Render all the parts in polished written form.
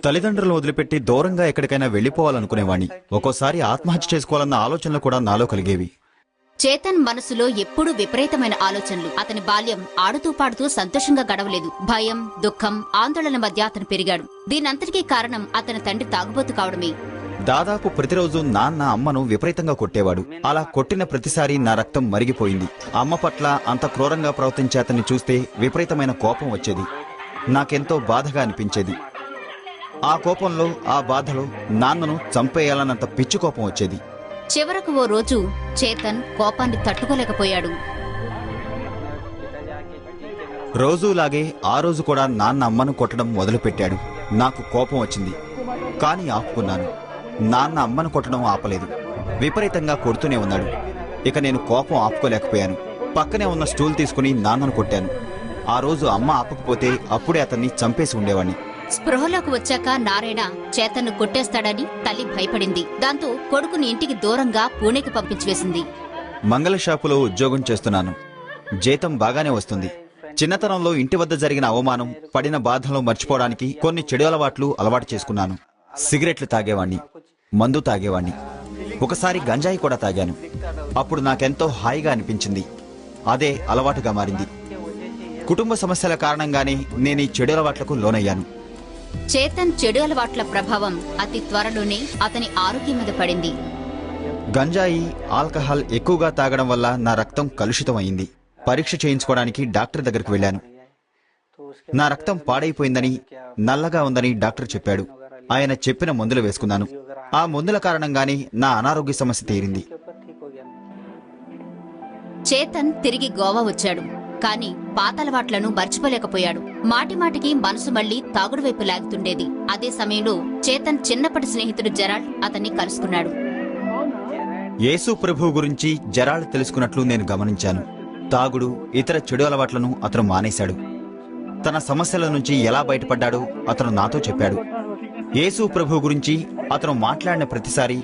తల్లిదండ్రులను వదిలిపెట్టి దూరంగా ఎక్కడికైనా వెళ్లిపోవాలనుకునేవాణ్ణి. ఒక్కోసారి ఆత్మహత్య చేసుకోవాలన్న ఆలోచనలు కూడా నాలో కలిగేవి. చేతన్ మనసులో ఎప్పుడూ విపరీతమైన ఆలోచనలు. అతని బాల్యం ఆడుతూ పాడుతూ సంతోషంగా గడవలేదు. భయం, దుఃఖం, ఆందోళన మధ్య అతను పెరిగాడు. దీనంతటికీ కారణం అతని తండ్రి తాగుబోతు కావడమే. దాదాపు ప్రతిరోజు నాన్న అమ్మను విపరీతంగా కొట్టేవాడు. అలా కొట్టిన ప్రతిసారి నా రక్తం మరిగిపోయింది. అమ్మ పట్ల అంత క్రూరంగా ప్రవర్తించే అతన్ని చూస్తే విపరీతమైన కోపం వచ్చేది. నాకెంతో బాధగా అనిపించేది. ఆ కోపంలో, ఆ బాధలో నాన్నను చంపేయాలన్నంత పిచ్చి కోపం వచ్చేది. చివరకు ఓ రోజు చేతన్ కోపాన్ని తట్టుకోలేకపోయాడు. రోజూలాగే ఆ రోజు కూడా నాన్న అమ్మను కొట్టడం మొదలుపెట్టాడు. నాకు కోపం వచ్చింది, కానీ ఆపుకున్నాను. నాన్న అమ్మను కొట్టడం ఆపలేదు. విపరీతంగా కొడుతూనే ఉన్నాడు. ఇక నేను కోపం ఆపుకోలేకపోయాను. పక్కనే ఉన్న స్టూల్ తీసుకుని నాన్నను కొట్టాను. ఆ రోజు అమ్మ ఆపకపోతే అప్పుడే అతన్ని చంపేసి ఉండేవాణ్ణి. స్పృహలోకి వచ్చాక నారాయణ చేతన్ను కొట్టేస్తాడని తల్లి భయపడింది. దాంతో కొడుకుని ఇంటికి దూరంగా పూణేకి పంపించివేసింది. మంగళ షాపులో ఉద్యోగం చేస్తున్నాను. జీతం బాగానే వస్తుంది. చిన్నతనంలో ఇంటి వద్ద జరిగిన అవమానం, పడిన బాధలో మర్చిపోవడానికి కొన్ని చెడు అలవాట్లు అలవాటు చేసుకున్నాను. సిగరెట్లు తాగేవాణ్ణి, మందు తాగేవాణ్ణి, ఒకసారి గంజాయి కూడా తాగాను. అప్పుడు నాకెంతో హాయిగా అనిపించింది. అదే అలవాటుగా మారింది. కుటుంబ సమస్యల కారణంగానే నేను ఈ చెడు అలవాట్లకు లోనయ్యాను. చేతన్ చెడు అలవాట్ల ప్రభావం అతి త్వరలోనే అతని ఆరోగ్యం మీద పడింది. గంజాయి, ఆల్కహాల్ ఎక్కువగా తాగడం వల్ల నా రక్తం కలుషితమైంది. పరీక్ష చేయించుకోవడానికి డాక్టర్ దగ్గరికి వెళ్ళాను. నా రక్తం పాడైపోయిందని, నల్లగా ఉందని డాక్టర్ చెప్పాడు. ఆయన చెప్పిన మందులు వేసుకున్నాను. ఆ మందుల కారణంగానే నా అనారోగ్య సమస్య తీరింది. చేతన్ తిరిగి గోవా వచ్చాడు. కాని పాతలవాట్లను మర్చిపోలేకపోయాడు. మాటిమాటికి మనసు మళ్లీ తాగుడు వైపు లాగుతుండేది. అదే సమయంలో చేతన్ చిన్నప్పటి స్నేహితుడు జెరాల్డ్ అతన్ని కలుసుకున్నాడు. యేసు ప్రభువు గురించి జెరాల్డ్ తెలుసుకున్నట్లు నేను గమనించాను. తాగుడు, ఇతర చెడు అలవాట్లను అతను మానేశాడు. తన సమస్యల నుంచి ఎలా బయటపడ్డాడో అతను నాతో చెప్పాడు. యేసు ప్రభువు గురించి అతను మాట్లాడిన ప్రతిసారి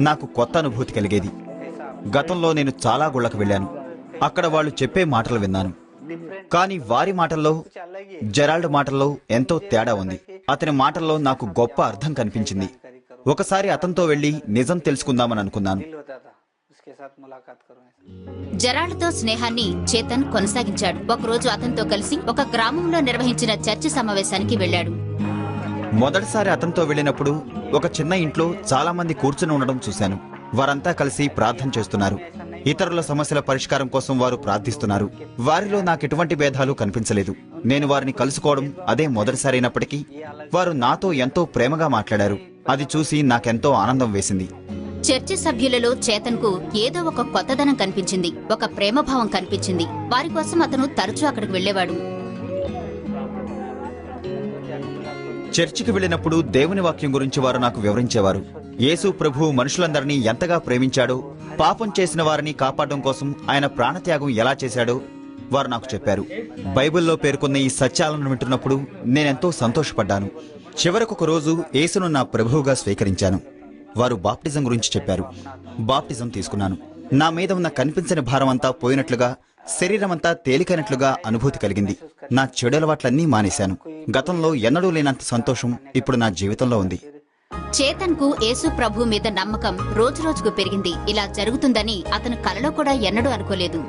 నాకు కొత్త అనుభూతి కలిగేది. గతంలో నేను చాలా గుళ్లకు వెళ్ళాను. అక్కడ వాళ్ళు చెప్పే మాటలు విన్నాను. కానీ వారి మాటల్లో, జెరాల్డ్ మాటల్లో ఎంతో తేడా ఉంది. అతని మాటల్లో నాకు గొప్ప అర్థం కనిపించింది. ఒకసారి అతనితో వెళ్లి నిజం తెలుసుకుందామని అనుకున్నాను. జెరాల్డ్తో స్నేహాన్ని చేతన్ కొనసాగించాడు. ఒకరోజు అతనితో కలిసి ఒక గ్రామంలో నిర్వహించిన చర్చి సమావేశానికి వెళ్లాడు. మొదటిసారి అతనితో వెళ్ళినప్పుడు ఒక చిన్న ఇంట్లో చాలా మంది కూర్చుని ఉండడం చూశాను. వారంతా కలిసి ప్రార్థన చేస్తున్నారు. ఇతరుల సమస్యల పరిష్కారం కోసం వారు ప్రార్థిస్తున్నారు. వారిలో నాకెటువంటి భేదాలు కనిపించలేదు. నేను వారిని కలుసుకోవడం అదే మొదటిసారైనప్పటికీ వారు నాతో ఎంతో ప్రేమగా మాట్లాడారు. అది చూసి నాకెంతో ఆనందం వేసింది. చర్చి సభ్యులలో చేతన్కు ఏదో ఒక కొత్తదనం కనిపించింది. ఒక ప్రేమభావం కనిపించింది. వారి కోసం అతను తరచూ అక్కడికి వెళ్లేవాడు. చర్చికి వెళ్ళినప్పుడు దేవుని వాక్యం గురించి వారు నాకు వివరించేవారు. యేసు ప్రభువు మనుషులందరినీ ఎంతగా ప్రేమించాడో, పాపం చేసిన వారిని కాపాడడం కోసం ఆయన ప్రాణత్యాగం ఎలా చేశాడో వారు నాకు చెప్పారు. బైబిల్లో పేర్కొన్న ఈ సత్యాలను వింటున్నప్పుడు నేనెంతో సంతోషపడ్డాను. చివరకొక రోజు యేసును నా ప్రభువుగా స్వీకరించాను. వారు బాప్టిజం గురించి చెప్పారు. బాప్టిజం తీసుకున్నాను. నా మీద ఉన్న కనిపించని భారం అంతా పోయినట్లుగా, శరీరమంతా తేలికైనట్లుగా అనుభూతి కలిగింది. నా చెడు అలవాట్లన్నీ మానేశాను. గతంలో ఎన్నడూ లేనంత సంతోషం ఇప్పుడు నా జీవితంలో ఉంది. చేతన్కు యేసు ప్రభు మీద నమ్మకం రోజురోజుకు పెరిగింది. ఇలా జరుగుతుందని అతను కలలో కూడా ఎన్నడూ అనుకోలేదు.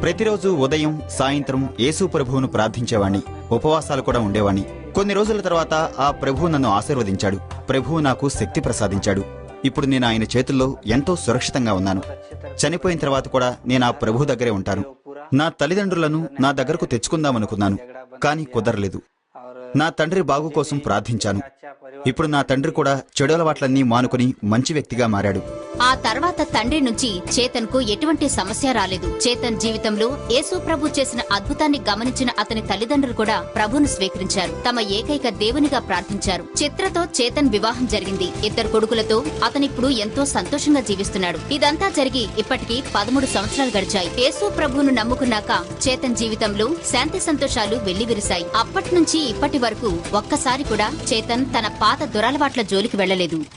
ప్రతిరోజు ఉదయం, సాయంత్రం యేసు ప్రభువును ప్రార్థించేవాణ్ణి. ఉపవాసాలు కూడా ఉండేవాణ్ణి. కొన్ని రోజుల తర్వాత ఆ ప్రభువు నన్ను ఆశీర్వదించాడు. ప్రభువు నాకు శక్తి ప్రసాదించాడు. ఇప్పుడు నేను ఆయన చేతుల్లో ఎంతో సురక్షితంగా ఉన్నాను. చనిపోయిన తర్వాత కూడా నేను ఆ ప్రభు దగ్గరే ఉంటాను. నా తల్లిదండ్రులను నా దగ్గరకు తెచ్చుకుందామనుకున్నాను, కానీ కుదరలేదు. నా తండ్రి బాగు కోసం ప్రార్థించాను. ఇప్పుడు నా తండ్రి కూడా చెడు అలవాట్లన్నీ మానుకుని మంచి వ్యక్తిగా మారాడు. ఆ తర్వాత తండ్రి నుంచి చేతన్కు ఎటువంటి సమస్య రాలేదు. చేతన్ జీవితంలో యేసు ప్రభు చేసిన అద్భుతాన్ని గమనించిన అతని తల్లిదండ్రులు కూడా ప్రభును స్వీకరించారు. తమ ఏకైక దేవునిగా ప్రార్థించారు. చిత్రతో చేతన్ వివాహం జరిగింది. 2 కొడుకులతో అతనిప్పుడు ఎంతో సంతోషంగా జీవిస్తున్నాడు. ఇదంతా జరిగి ఇప్పటికి 13 సంవత్సరాలు గడిచాయి. యేసు ప్రభువును నమ్ముకున్నాక చేతన్ జీవితంలో శాంతి సంతోషాలు వెల్లివిరిశాయి. అప్పటి నుంచి ఇప్పటి వరకు ఒక్కసారి కూడా చేతన్ తన పాత దురలవాట్ల జోలికి వెళ్లలేదు.